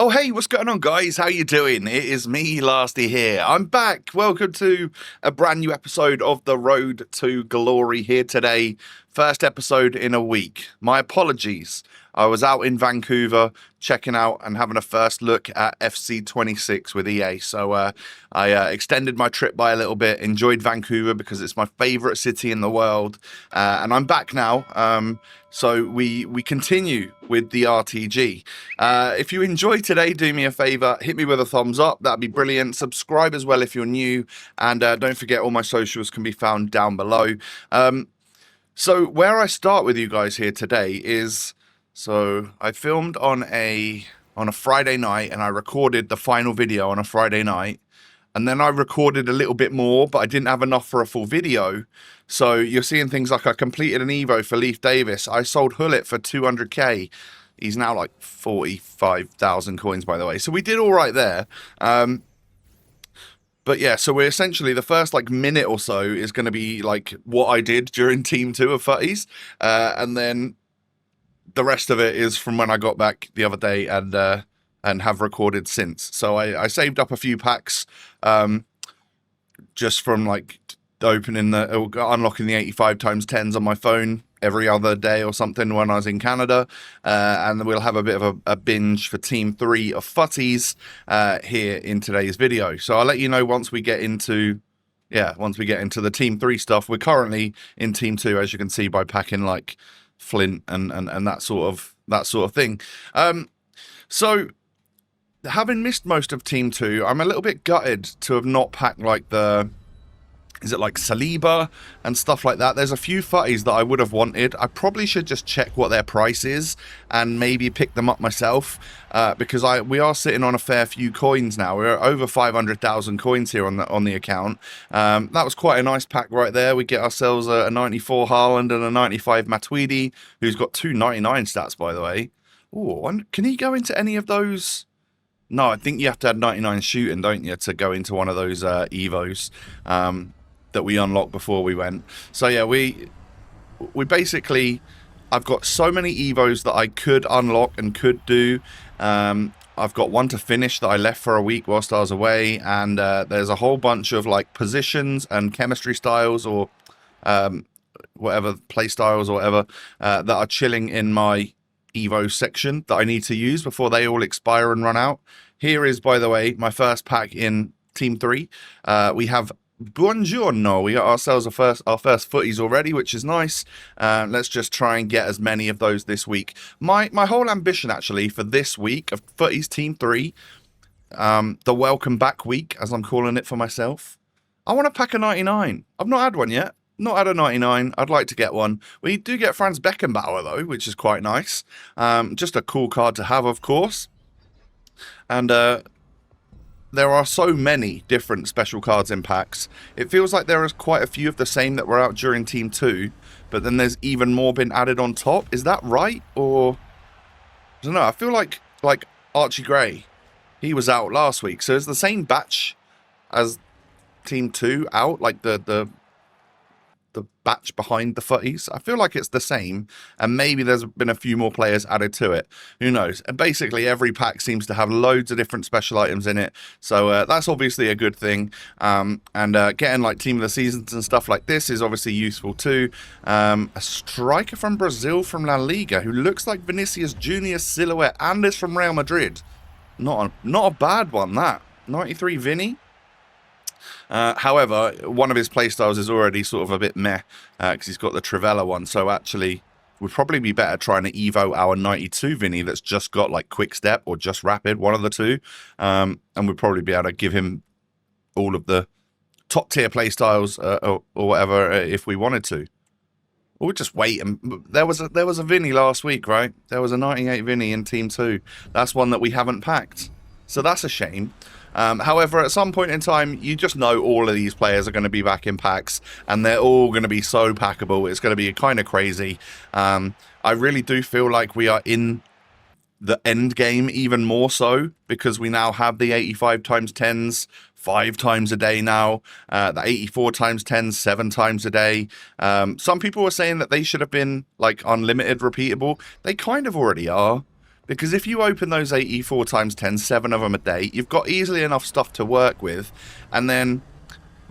Oh, hey, what's going on, guys? How you doing? It is me, Lasty, here. I'm back. Welcome to a brand new episode of The Road to Glory here today. First episode in a week. My apologies. I was out in Vancouver checking out and having a first look at Fc26 with EA. So I extended my trip by a little bit, enjoyed Vancouver because it's my favorite city in the world. And I'm back now. So we continue with the RTG. If you enjoyed today, do me a favor, hit me with a thumbs up. That'd be brilliant. Subscribe as well if you're new. And don't forget, all my socials can be found down below. So where I start with you guys here today is... So I filmed on a Friday night, and I recorded the final video on a Friday night, and then I recorded a little bit more, but I didn't have enough for a full video. So you're seeing things like I completed an Evo for Leif Davis. I sold Hullet for 200k. He's now like 45,000 coins, by the way. So we did all right there. But yeah, so we're essentially, the first like minute or so is going to be like what I did during Team 2 of Futties, and then the rest of it is from when I got back the other day and have recorded since. So I saved up a few packs just from like unlocking the 85 times 10s on my phone every other day or something when I was in Canada. And we'll have a bit of a binge for Team 3 of Futties here in today's video. So I'll let you know once we get into... Yeah, once we get into the Team 3 stuff. We're currently in Team 2, as you can see, by packing like Flint and that sort of thing. So having missed most of Team 2, I'm a little bit gutted to have not packed like Saliba and stuff like that. There's a few Futties that I would have wanted. I probably should just check what their price is and maybe pick them up myself, because we are sitting on a fair few coins now. We're over 500,000 coins here on the account. That was quite a nice pack right there. We get ourselves a 94 Haaland and a 95 Matuidi, who's got 299 stats, by the way. Oh, can he go into any of those? No, I think you have to have 99 shooting, don't you, to go into one of those Evos that we unlocked before we went. So yeah, we basically, I've got so many Evos that I could unlock and could do. I've got one to finish that I left for a week whilst I was away, and there's a whole bunch of like positions and chemistry styles or whatever, play styles or whatever, that are chilling in my Evo section that I need to use before they all expire and run out. Here is, by the way, my first pack in Team 3. We have Buongiorno. We got ourselves our first Futties already, which is nice. Let's just try and get as many of those this week. My whole ambition actually for this week of Futties Team 3, the welcome back week, as I'm calling it for myself, I want to pack a 99. I've not had one yet. Not had a 99. I'd like to get one. We do get Franz Beckenbauer though, which is quite nice. Just a cool card to have, of course. And there are so many different special cards in packs. It feels like there is quite a few of the same that were out during Team 2, but then there's even more been added on top. Is that right? Or I don't know. I feel like Archie Gray, he was out last week. So is the same batch as Team 2 out? Like the batch behind the Futties? I feel like it's the same, and maybe there's been a few more players added to it. Who knows? And basically every pack seems to have loads of different special items in it, so that's obviously a good thing. And getting like Team of the Seasons and stuff like this is obviously useful too. A striker from Brazil from La Liga who looks like Vinicius Junior silhouette and is from Real Madrid. Not a bad one, that. 93 Vinny. However, one of his playstyles is already sort of a bit meh, because he's got the Trivella one, so actually would probably be better trying to Evo our 92 Vinny that's just got like Quick Step or just Rapid, one of the two, and we'd probably be able to give him all of the top tier playstyles or whatever if we wanted to. Or we'd just wait. And there was a Vinny last week, right? There was a 98 Vinny in Team 2. That's one that we haven't packed, so that's a shame. However, at some point in time, you just know all of these players are going to be back in packs, and they're all going to be so packable. It's going to be kind of crazy. I really do feel like we are in the end game even more so, because we now have the 85 times 10s 5 times a day now, the 84 times 10s 7 times a day. Some people were saying that they should have been like unlimited repeatable. They kind of already are, Because if you open those 84 times 10, 7 of them a day, you've got easily enough stuff to work with. And then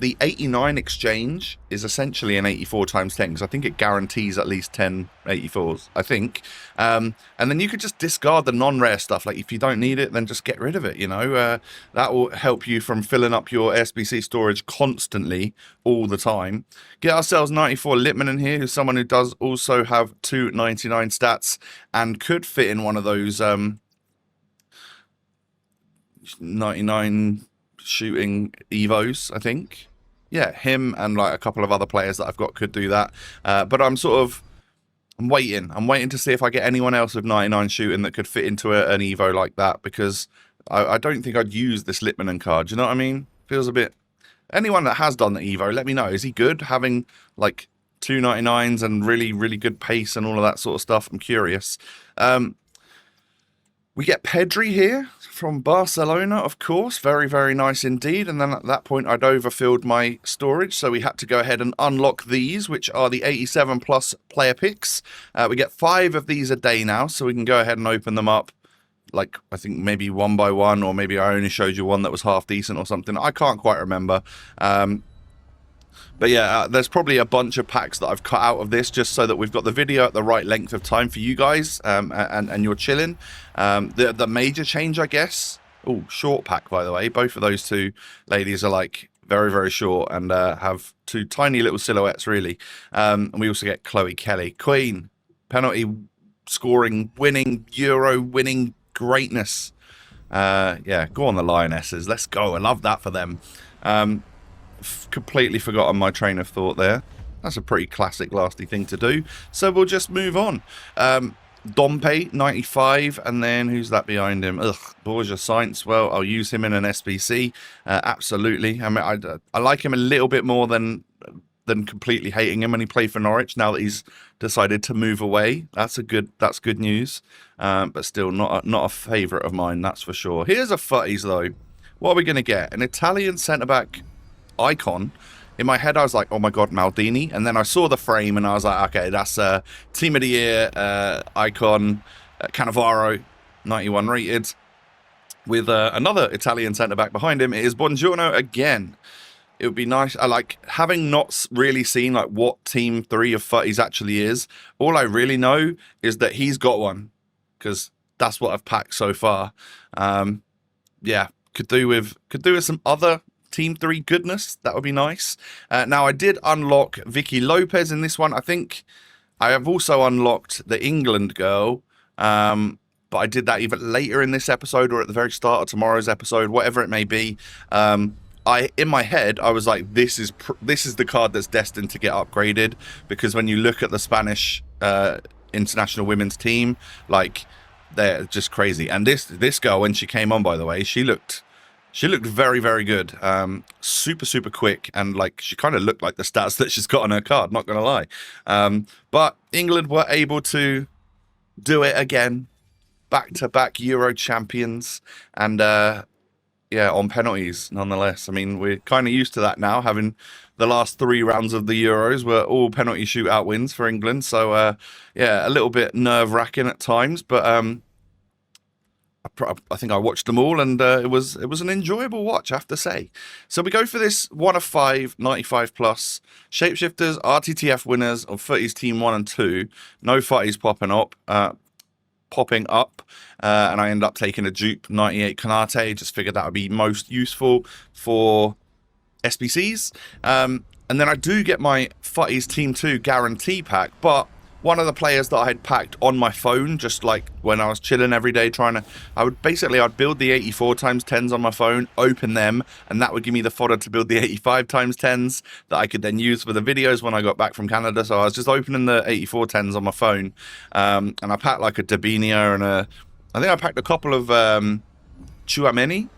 the 89 exchange is essentially an 84 times 10, because I think it guarantees at least 10 84s, I think. And then you could just discard the non-rare stuff. Like, if you don't need it, then just get rid of it, you know. That will help you from filling up your SBC storage constantly, all the time. Get ourselves 94 Littman in here, who's someone who does also have 299 stats and could fit in one of those 99 shooting Evos, I think. Yeah, him and like a couple of other players that I've got could do that. But I'm waiting. I'm waiting to see if I get anyone else with 99 shooting that could fit into an Evo like that, because I don't think I'd use this Littmanen card. Do you know what I mean? Feels a bit... Anyone that has done the Evo, let me know. Is he good? Having like 299s and really, really good pace and all of that sort of stuff. I'm curious. We get Pedri here from Barcelona, of course. Very, very nice indeed. And then at that point, I'd overfilled my storage, so we had to go ahead and unlock these, which are the 87 plus player picks. We get 5 of these a day now, so we can go ahead and open them up, like, I think maybe one by one, or maybe I only showed you one that was half decent or something. I can't quite remember. But yeah, there's probably a bunch of packs that I've cut out of this just so that we've got the video at the right length of time for you guys, and you're chilling. The major change, I guess... Oh, short pack, by the way. Both of those two ladies are like very, very short and have 2 tiny little silhouettes, really. And we also get Chloe Kelly. Queen, penalty scoring, winning, Euro winning greatness. Yeah, go on the Lionesses. Let's go. I love that for them. Completely forgotten my train of thought there. That's a pretty classic lasty thing to do. So we'll just move on. Dompe, 95, and then who's that behind him? Ugh, Borja Sainz. Well, I'll use him in an SBC. Absolutely. I mean, I like him a little bit more than completely hating him when he played for Norwich. Now that he's decided to move away, that's good news. But still not a favourite of mine, that's for sure. Here's a Futties though. What are we going to get? An Italian centre-back icon. In my head, I was like, oh my god, Maldini. And then I saw the frame and I was like, okay, that's Team of the Year icon, Cannavaro, 91 rated. With another Italian centre-back behind him, it is Buongiorno again. It would be nice. I like, having not really seen like what Team 3 of Futties actually is, all I really know is that he's got one, because that's what I've packed so far. Yeah, could do with some other Team 3 goodness. That would be nice. Now, I did unlock Vicky Lopez in this one. I think I have also unlocked the England girl, but I did that either later in this episode or at the very start of tomorrow's episode, whatever it may be. In my head, I was like, this is the card that's destined to get upgraded, because when you look at the Spanish international women's team, like, they're just crazy. And this girl, when she came on, by the way, she looked very, very good. Super, super quick. And like, she kind of looked like the stats that she's got on her card, not going to lie. But England were able to do it again. Back-to-back Euro champions. And yeah, on penalties, nonetheless. I mean, we're kind of used to that now, having the last 3 rounds of the Euros were all penalty shootout wins for England. So, yeah, a little bit nerve-wracking at times. But I think I watched them all, and it was an enjoyable watch, I have to say. So we go for this 1 of 5, 95 plus. Shapeshifters, RTTF winners of Futties Team 1 and 2. No Futties popping up. And I end up taking a dupe 98 Kanate. Just figured that would be most useful for SBCs. And then I do get my Futties Team 2 guarantee pack, but one of the players that I had packed on my phone, just like when I was chilling every day I'd build the 84 times 10s on my phone, open them, and that would give me the fodder to build the 85 times 10s that I could then use for the videos when I got back from Canada. So I was just opening the 84 10s on my phone, and I packed like a Dabinia and I think I packed a couple of Tchouaméni.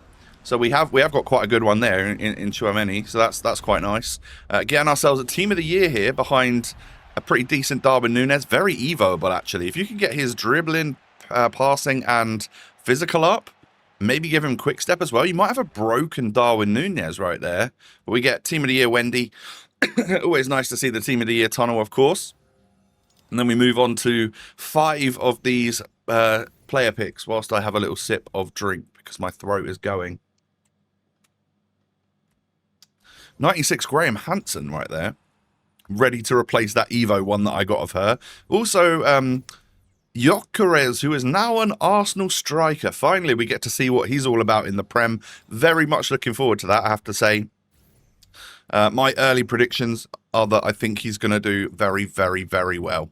So we have got quite a good one there in Tchouaméni, so that's quite nice. Getting ourselves a Team of the Year here behind a pretty decent Darwin Núñez. Very Evo-able, actually. If you can get his dribbling, passing, and physical up, maybe give him quick step as well, you might have a broken Darwin Núñez right there. But we get Team of the Year Wendy. Always nice to see the Team of the Year Tunnel, of course. And then we move on to 5 of these player picks whilst I have a little sip of drink because my throat is going. 96 Graham Hansen right there. Ready to replace that Evo one that I got of her. Also, Gyökeres, who is now an Arsenal striker. Finally, we get to see what he's all about in the Prem. Very much looking forward to that, I have to say. My early predictions are that I think he's going to do very, very, very well.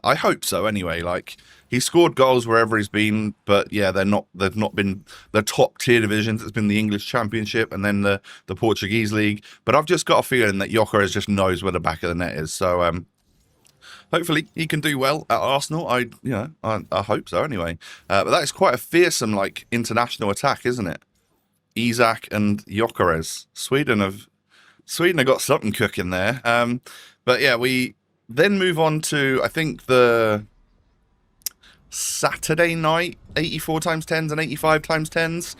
I hope so anyway. Like, he scored goals wherever he's been, but yeah, they've not been the top tier divisions. It's been the English Championship and then the Portuguese League. But I've just got a feeling that Gyökeres just knows where the back of the net is. So hopefully he can do well at Arsenal. I hope so anyway. But that is quite a fearsome like international attack, isn't it? Isak and Gyökeres. Sweden have got something cooking there. But yeah, we then move on to, I think, the Saturday night 84 times 10s and 85 times 10s.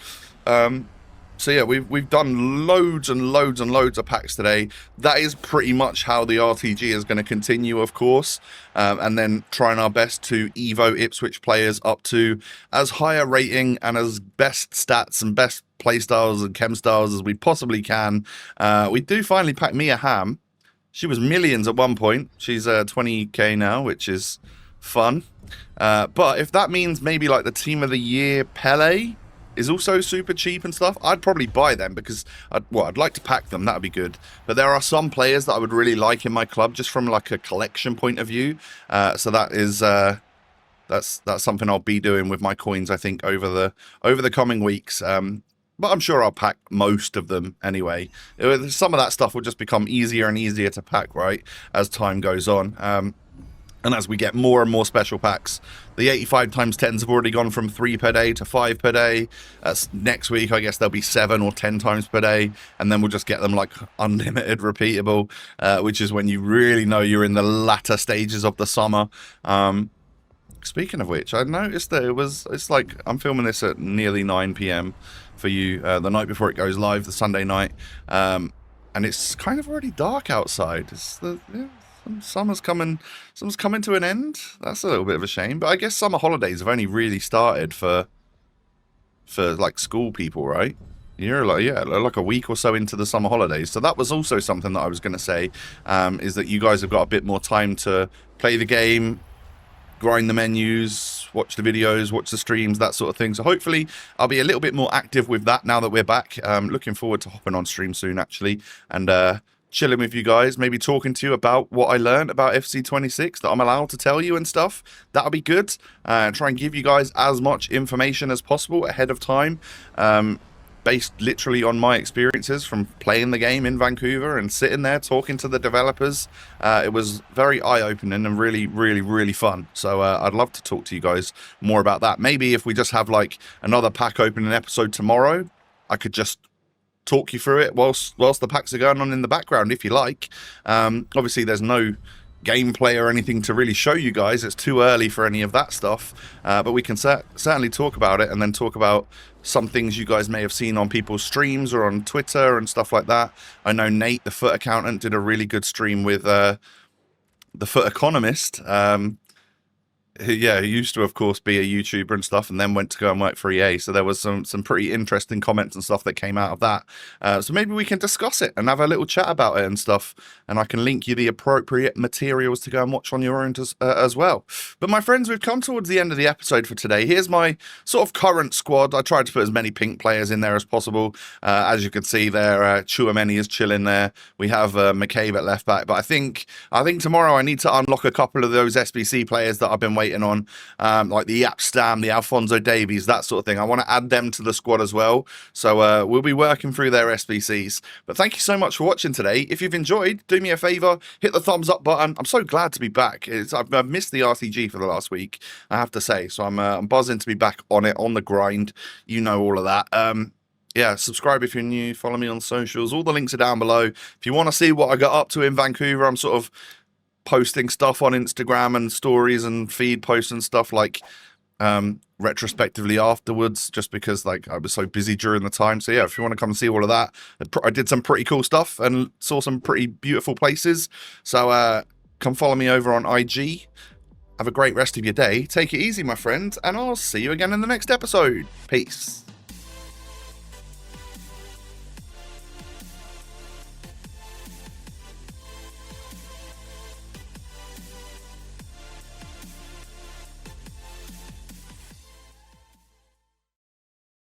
So yeah, we've done loads and loads and loads of packs today. That is pretty much how the RTG is going to continue, of course. And then trying our best to Evo Ipswich players up to as high a rating and as best stats and best playstyles and chem styles as we possibly can. We do finally pack Mia Hamm. She was millions at one point. She's 20k now, which is fun. But if that means maybe like the Team of the Year Pele is also super cheap and stuff, I'd probably buy them because I'd like to pack them. That would be good. But there are some players that I would really like in my club just from like a collection point of view. So that is that's something I'll be doing with my coins, I think, over the coming weeks. But I'm sure I'll pack most of them anyway. Some of that stuff will just become easier and easier to pack, right, as time goes on. And as we get more and more special packs. The 85 times 10s have already gone from 3 per day to 5 per day. Next week, I guess there'll be 7 or 10 times per day. And then we'll just get them like unlimited repeatable, which is when you really know you're in the latter stages of the summer. Speaking of which, I noticed that it's like, I'm filming this at nearly 9 p.m. for you, the night before it goes live, the Sunday night. And it's kind of already dark outside. Summer's coming to an end. That's a little bit of a shame. But I guess summer holidays have only really started for like school people, right? You're like a week or so into the summer holidays. So that was also something that I was going to say, is that you guys have got a bit more time to play the game, grind the menus, watch the videos, watch the streams, that sort of thing. So hopefully I'll be a little bit more active with that now that we're back. Looking forward to hopping on stream soon, actually, and chilling with you guys, maybe talking to you about what I learned about FC26 that I'm allowed to tell you and stuff. That'll be good. Try and give you guys as much information as possible ahead of time, based literally on my experiences from playing the game in Vancouver and sitting there talking to the developers. It was very eye-opening and really, really, really fun. So I'd love to talk to you guys more about that. Maybe if we just have like another pack opening episode tomorrow, I could just talk you through it whilst the packs are going on in the background, if you like. Obviously, there's no gameplay or anything to really show you guys. It's too early for any of that stuff. But we can certainly talk about it and then talk about some things you guys may have seen on people's streams or on Twitter and stuff like that. I know Nate, the Foot Accountant, did a really good stream with the Foot Economist. He used to, of course, be a YouTuber and stuff, and then went to go and work for EA. So there was some pretty interesting comments and stuff that came out of that. So maybe we can discuss it and have a little chat about it and stuff. And I can link you the appropriate materials to go and watch on your own as well. But my friends, we've come towards the end of the episode for today. Here's my sort of current squad. I tried to put as many pink players in there as possible. As you can see there, Chouameni is chilling there. We have McCabe at left back. But I think tomorrow I need to unlock a couple of those SBC players that I've been waiting on, like the Yapstam, the Alphonso Davies, that sort of thing. I want to add them to the squad as well. So we'll be working through their SBCs. But thank you so much for watching today. If you've enjoyed, do me a favor, hit the thumbs up button. I'm so glad to be back. I've missed the RTG for the last week, I have to say. So I'm buzzing to be back on it, on the grind. You know all of that. Yeah, subscribe if you're new. Follow me on socials. All the links are down below. If you want to see what I got up to in Vancouver, I'm sort of posting stuff on Instagram and stories and feed posts and stuff like retrospectively afterwards, just because like I was so busy during the time. So yeah, if you want to come and see all of that, I did some pretty cool stuff and saw some pretty beautiful places. So come follow me over on IG. Have a great rest of your day. Take it easy, my friend, and I'll see you again in the next episode. Peace.